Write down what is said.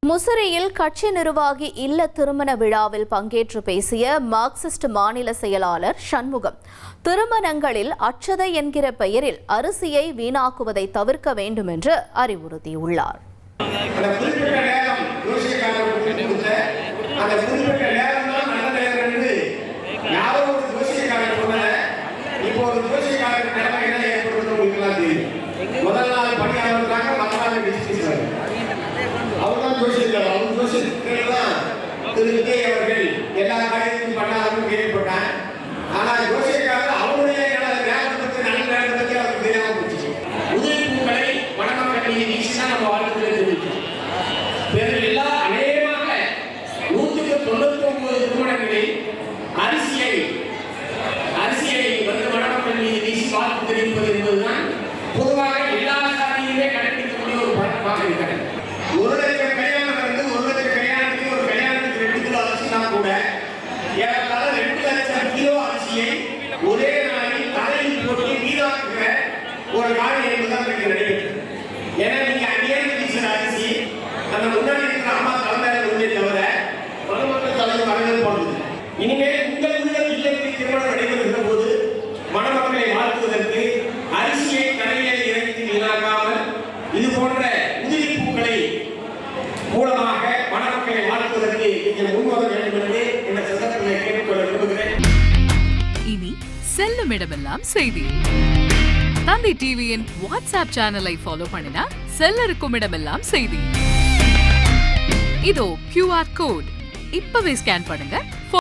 முசிறியில் கட்சி நிர்வாகி இல்ல திருமண விழாவில் பங்கேற்று பேசிய மார்க்சிஸ்ட் மாநில செயலாளர் சண்முகம், திருமணங்களில் அட்சதை என்கிற பெயரில் அரிசியை வீணாக்குவதை தவிர்க்க வேண்டும் என்று அறிவுறுத்தியுள்ளார். அவர்கள் எல்லா காரியத்தையும் பண்ணாலும் கேள்விப்பட்டான். ஆனால் யோசிக்காக அவருடைய நேரத்தை நல்ல நேரத்தை அவருக்கு தெரியாமல் போச்சு. உதவி பூக்களை மணமக்கள் வீசினா நம்ம வாழ்க்கையில் தெரிவிக்கும். பிறகு எல்லா அநேகமாக 199 திருமணங்களில் அரிசியை வந்து மணமக்கள் மீது வீசி வாழ்த்து தெரிவிப்பது என்பதுதான் பொதுவாக எல்லா சாதியுமே கடைபிடிக்கக்கூடிய ஒரு பழக்கமாக இருக்கிறது. 1 லட்சம் கல்யாணம் வந்து 1 லட்சம் கல்யாணத்துக்கு ஒரு கல்யாணத்துக்கு 2 கிலோ அரிசினா கூட ஏறத்தாழ 2 லட்சம் கிலோ அரிசியை ஒரே நாளில் தலையில் போட்டு வீணாக்குகிற ஒரு காரியம் என்பதுதான் எனக்கு நடைபெற்றது. ஏன்னா நீங்க அங்கேயே வீசுற அரிசி அந்த முன்னாடி இருக்கிற அம்மா தலைமையில உள்ளே தவிர மணமக்கள் தலைவர் வரவேற்பு போடுது. இனிமேல் உங்கள் இல்லத்தில் திருமணம் நடைபெறுகிற போது மணமக்களை வாழ்த்துவதற்கு அரிசியை கடையில் இறக்கி வீணாக்காமல் இது போன்ற உதிரி பூக்களை மூலமாக மணமக்களை வாழ்த்துவதற்கு நீங்கள் முன்வர வேண்டும் என்று இந்த சந்தர்ப்பத்தை கேட்டுக்கொள்ள விரும்புகிறேன். இனி செல்லும் இடமெல்லாம் செய்தி. தந்தி டிவியின் வாட்ஸ்அப் சேனலை ஃபாலோ பண்ணினா செல்ல இருக்கும் இடமெல்லாம் செய்தி. இதோ QR கோட் இப்பவே ஸ்கேன் பண்ணுங்க.